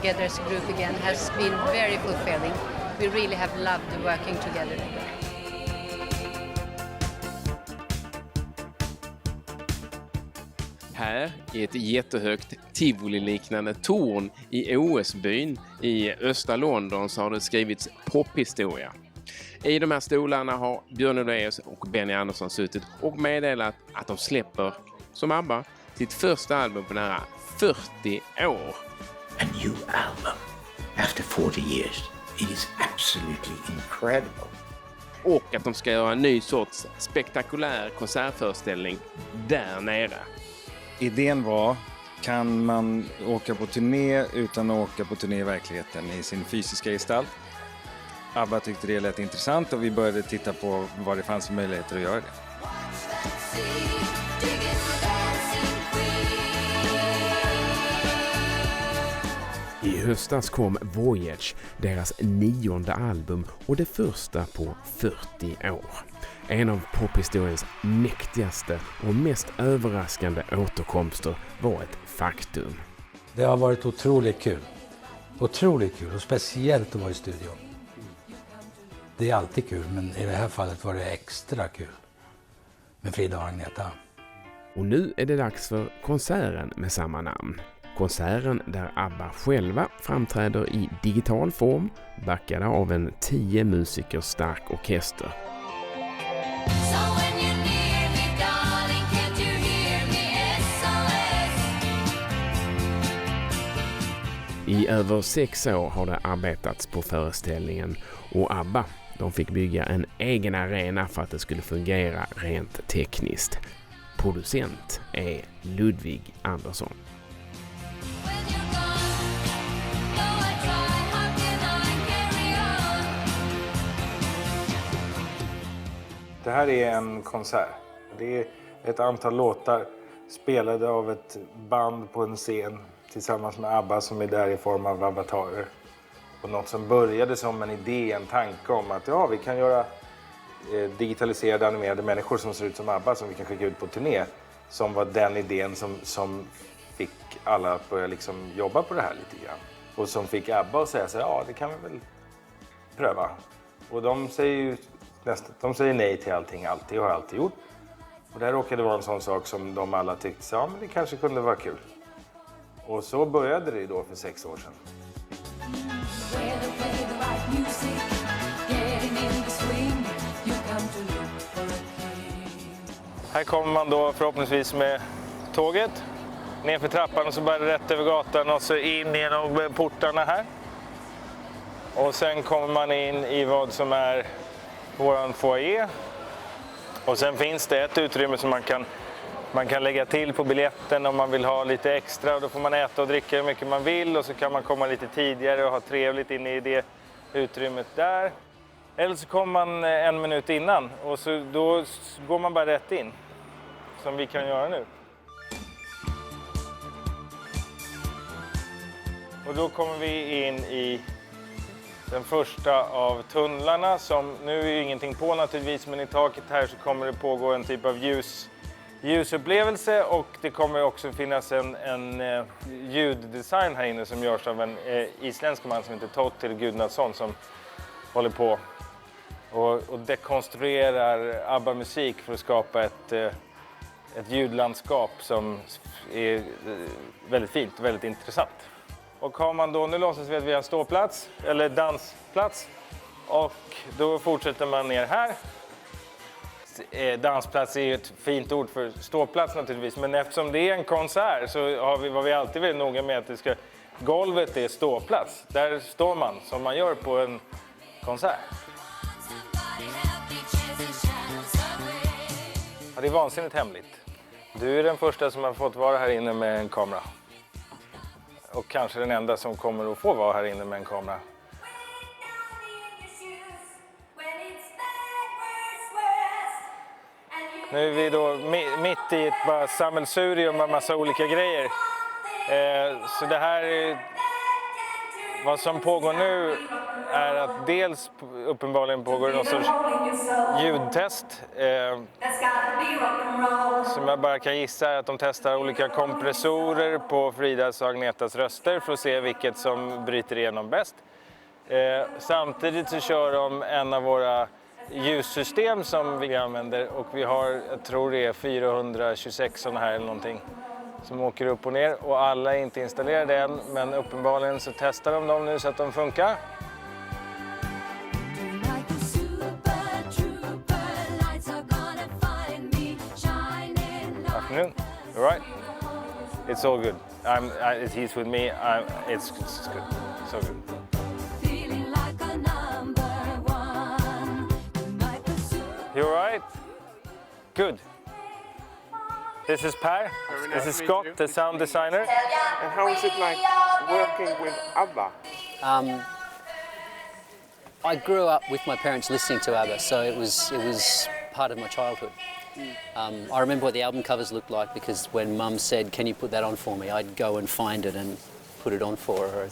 together as a group again has been very fulfilling. We really have loved working together. Här i ett jättehögt tivoli-liknande torn i OS-byn i östra London så har det skrivits pophistoria. I de här stolarna har Björn Ulvaeus och Benny Andersson suttit och meddelat att de släpper, som ABBA, sitt första album på nära 40 år. A new album after 40 years. It is absolutely incredible. Och att de ska göra en ny sorts spektakulär konsertföreställning där nere. Idén var, kan man åka på turné utan att åka på turné i verkligheten i sin fysiska gestalt? ABBA tyckte det lät intressant och vi började titta på vad det fanns för möjligheter att göra det. I höstas kom Voyage, deras 9:e album och det första på 40 år. En av pophistoriens mäktigaste och mest överraskande återkomster var ett faktum. Det har varit otroligt kul. Otroligt kul och speciellt att vara i studion. Det är alltid kul, men i det här fallet var det extra kul med Frida och Agneta. Och nu är det dags för konserten med samma namn. Konserten där ABBA själva framträder i digital form, backade av en 10 musiker stark orkester. I över 6 år har det arbetats på föreställningen och ABBA, de fick bygga en egen arena för att det skulle fungera rent tekniskt. Producent är Ludvig Andersson. Det här är en konsert. Det är ett antal låtar spelade av ett band på en scen tillsammans med ABBA som är där i form av avatarer. Och något som började som en idé, en tanke om att vi kan göra digitaliserade animerade människor som ser ut som ABBA som vi kan skicka ut på turné. Som var den idén som fick alla att börja liksom jobba på det här lite grann. Och som fick ABBA att säga så det kan vi väl pröva. Och de säger nej till allting, alltid och har alltid gjort. Och det här råkade vara en sån sak som de alla tyckte, men det kanske kunde vara kul. Och så började det då för 6 år sedan. Här kommer man då förhoppningsvis med tåget ner för trappan och så bara rätt över gatan och så in genom portarna här. Och sen kommer man in i vad som är våran foyer. Och sen finns det ett utrymme som man kan lägga till på biljetten om man vill ha lite extra. Och då får man äta och dricka hur mycket man vill och så kan man komma lite tidigare och ha trevligt inne i det utrymmet där. Eller så kommer man 1 minut innan och då går man bara rätt in. Som vi kan göra nu. Och då kommer vi in i den första av tunnlarna som, nu är ju ingenting på naturligtvis, men i taket här så kommer det pågå en typ av ljusupplevelse och det kommer också finnas en ljuddesign här inne som görs av en isländsk man som heter Tóttir Gudnason som håller på och dekonstruerar ABBA-musik för att skapa ett ljudlandskap som är väldigt fint och väldigt intressant. Och har man då, nu låtsas vi att vi har ståplats, eller dansplats. Och då fortsätter man ner här. Dansplats är ju ett fint ord för ståplats naturligtvis. Men eftersom det är en konsert så var vi alltid väldigt noga med att golvet är ståplats. Där står man som man gör på en konsert. Ja, det är vansinnigt hemligt. Du är den första som har fått vara här inne med en kamera. Och kanske den enda som kommer att få vara här inne med en kamera. Nu är vi då mitt i ett sammelsurium med massa olika grejer. Så det här är Vad som pågår nu är att dels uppenbarligen pågår någon sorts ljudtest. Som jag bara kan gissa är att de testar olika kompressorer på Fridas och Agnetas röster för att se vilket som bryter igenom bäst. Samtidigt så kör de en av våra ljussystem som vi använder och vi har, jag tror det är 426 sådana här eller någonting som åker upp och ner och alla är inte installerade än men uppenbarligen så testar de dem nu så att de funkar. Afternoon, all right? It's all good. He's with me. It's good. So good. You all right? Good. This is Per. This is Scott, the sound designer. And how is it like working with ABBA? I grew up with my parents listening to ABBA, so it was part of my childhood. I remember what the album covers looked like because when Mum said, "Can you put that on for me?" I'd go and find it and put it on for her,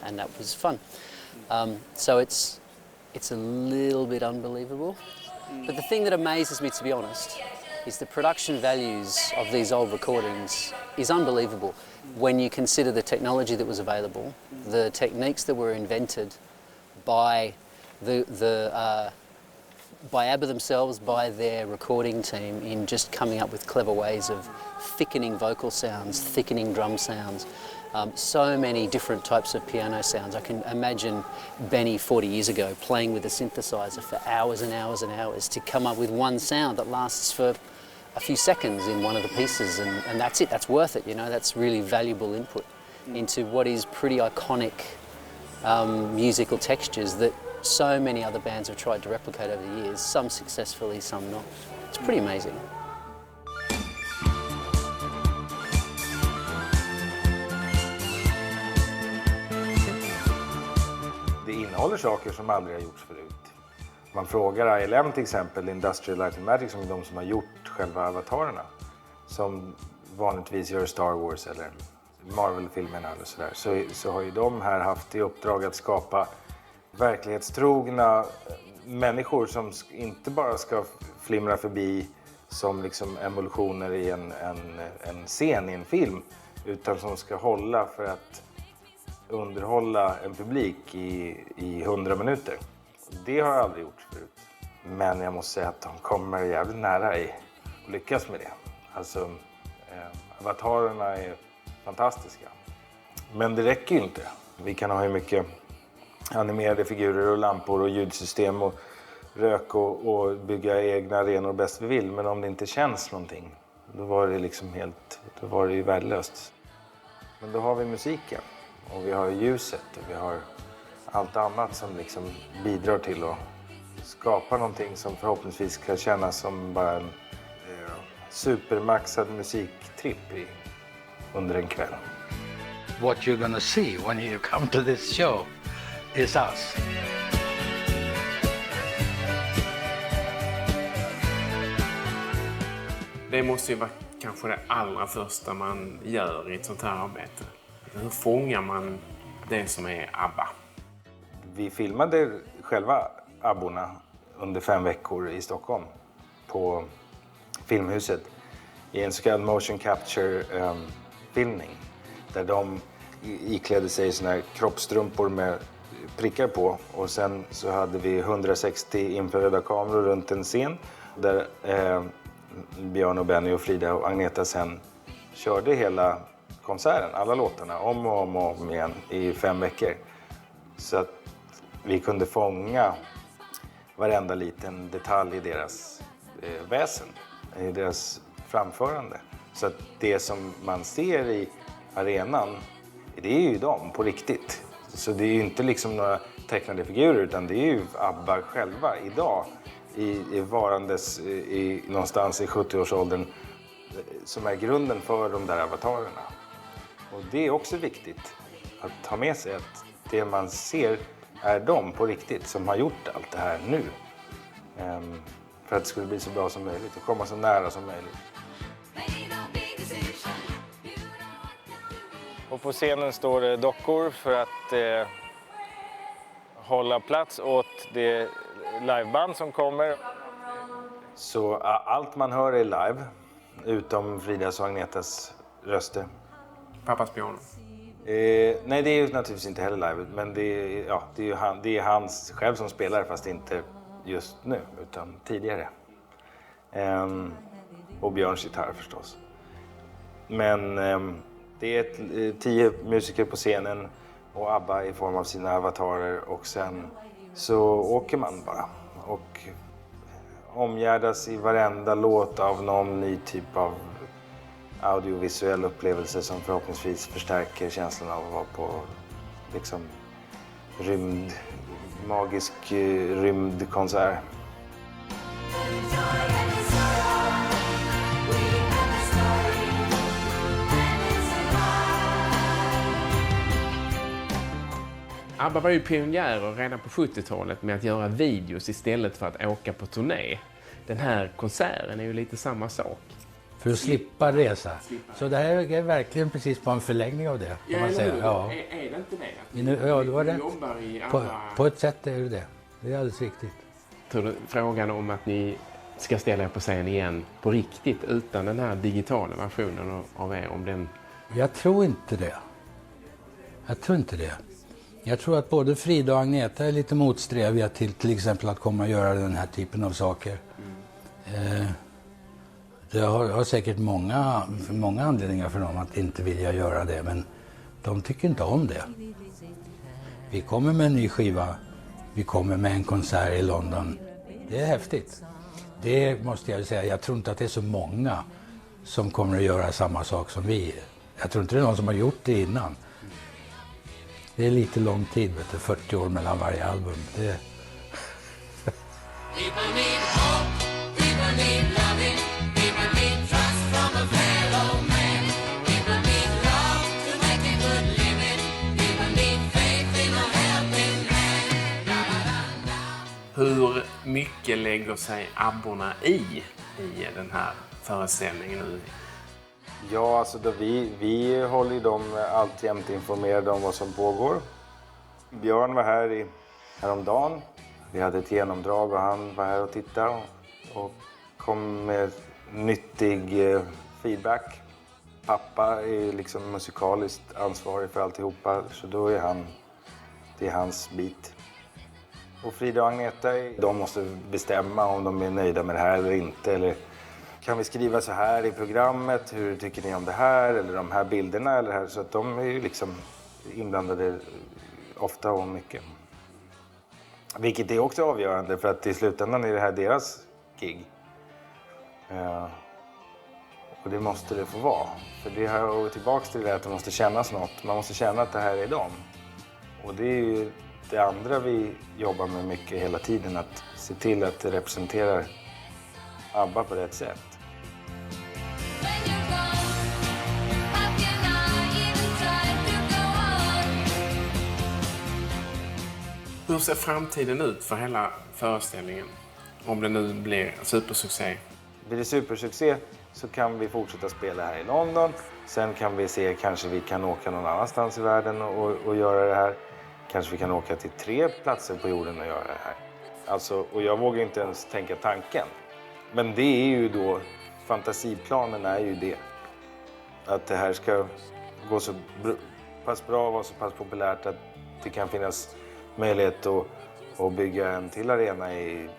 and that was fun. So it's a little bit unbelievable, but the thing that amazes me, to be honest, is the production values of these old recordings is unbelievable when you consider the technology that was available, the techniques that were invented by by ABBA themselves, by their recording team in just coming up with clever ways of thickening vocal sounds, thickening drum sounds, so many different types of piano sounds. I can imagine Benny 40 years ago playing with a synthesizer for hours and hours and hours to come up with one sound that lasts for a few seconds in one of the pieces, and that's it, that's worth it, you know, that's really valuable input into what is pretty iconic musical textures that so many other bands have tried to replicate over the years, some successfully, some not. It's pretty amazing. Det innehåller saker som aldrig har gjorts förut. Man frågar ILM till exempel, Industrial Light and Magic, som är de som har gjort själva avatarerna, som vanligtvis gör Star Wars eller Marvel-filmerna eller sådär, så har ju de här haft i uppdrag att skapa verklighetstrogna människor som inte bara ska flimra förbi som liksom emulsioner i en scen i en film, utan som ska hålla för att underhålla en publik i 100 minuter. Det har jag aldrig gjort förut. Men jag måste säga att de kommer jävligt nära i att lyckas med det. Alltså, avatarerna är fantastiska. Men det räcker ju inte. Vi kan ha hur mycket animerade figurer och lampor och ljudsystem och rök och bygga egna arenor bäst vi vill. Men om det inte känns någonting, då var det liksom då var det ju värdelöst. Men då har vi musiken och vi har ljuset och vi har allt annat som liksom bidrar till att skapa någonting som förhoppningsvis ska kännas som bara en supermaxad musiktripp under en kväll. What you're gonna see when you come to this show is us. Det måste ju vara kanske det allra första man gör i ett sånt här arbete. Hur fångar man det som är ABBA? Vi filmade själva ABBORna under 5 veckor i Stockholm på Filmhuset i en så kallad motion capture filmning där de iklädde sig såna här kroppstrumpor med prickar på och sen så hade vi 160 infraröda kameror runt en scen där Björn och Benny och Frida och Agneta sen körde hela konserten, alla låtarna om och om igen i 5 veckor. Så att vi kunde fånga varenda liten detalj i deras väsen, i deras framförande. Så att det som man ser i arenan, det är ju dem på riktigt. Så det är ju inte liksom några tecknade figurer utan det är ju ABBA själva idag i varandes någonstans i 70-årsåldern som är grunden för de där avatarerna. Och det är också viktigt att ha med sig att det man ser är de på riktigt som har gjort allt det här nu. För att det skulle bli så bra som möjligt och komma så nära som möjligt. Och Och på scenen står det dockor för att hålla plats åt det liveband som kommer. Så allt man hör är live, utom Fridas och Agnetas röster. Pappas piano. Nej, det är ju naturligtvis inte heller live, men det är hans själv som spelar, fast inte just nu, utan tidigare. Och Björns gitarr förstås. Men det är 10 musiker på scenen och ABBA i form av sina avatarer, och sen så åker man bara och omgärdas i varenda låt av någon ny typ av audiovisuell upplevelse som förhoppningsvis förstärker känslan av att vara på liksom magisk rymdkonsert. ABBA var ju pionjärer redan på 70-talet med att göra videos istället för att åka på turné. Den här konserten är ju lite samma sak. För att slippa resa. Så det här är verkligen precis på en förlängning av det. Kan man säga. Ja. Är det inte det? Ja, det var rätt. Jobbar i På ett sätt är det. Det är alldeles riktigt. Frågan om att ni ska ställa er på scen igen på riktigt utan den här digitala versionen av er, om den... Jag tror inte det. Jag tror att både Frida och Agneta är lite motsträviga till exempel att komma och göra den här typen av saker. Det har säkert många anledningar för dem att inte vilja göra det, men de tycker inte om det. Vi kommer med en ny skiva, vi kommer med en konsert i London. Det är häftigt. Det måste jag säga, jag tror inte att det är så många som kommer att göra samma sak som vi. Jag tror inte det är någon som har gjort det innan. Det är lite lång tid, 40 år mellan varje album. Hur mycket lägger sig abborna i den här föreställningen nu? Ja, alltså vi håller ju dem alltjämt informerade om vad som pågår. Björn var här häromdagen. Vi hade ett genomdrag och han var här och tittade och kom med nyttig feedback. Pappa är liksom musikaliskt ansvarig för alltihopa, så då är det är hans bit. Och Frida och Agneta, de måste bestämma om de är nöjda med det här eller inte. Eller kan vi skriva så här i programmet? Hur tycker ni om det här? Eller de här bilderna? Eller här? Så att de är ju liksom inblandade ofta och mycket. Vilket är också avgörande, för att i slutändan är det här deras gig. Och det måste det få vara. För det här går tillbaka till det att det måste kännas något. Man måste känna att det här är dem. Och det är ju det andra vi jobbar med mycket hela tiden. Att se till att det representerar ABBA på rätt sätt. Hur ser framtiden ut för hela föreställningen? Om det nu blir supersuccé. Blir det supersuccé så kan vi fortsätta spela här i London. Sen kan vi se, kanske vi kan åka någon annanstans i världen och göra det här. Kanske vi kan åka till 3 platser på jorden och göra det här. Alltså, och jag vågar inte ens tänka tanken. Men det är ju då, fantasiplanen är ju det. Att det här ska gå så pass bra och vara så pass populärt att det kan finnas möjlighet att bygga en till arena i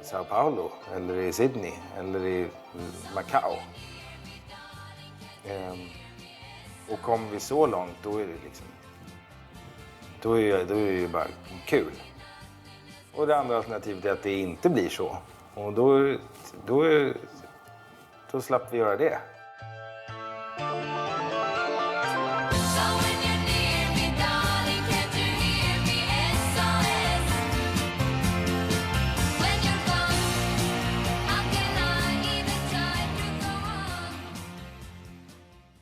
Sao Paulo, eller i Sydney, eller i Macau. Och kommer vi så långt, då är det liksom... Då är det ju bara kul. Och det andra alternativet är att det inte blir så. Och då slapp vi göra det.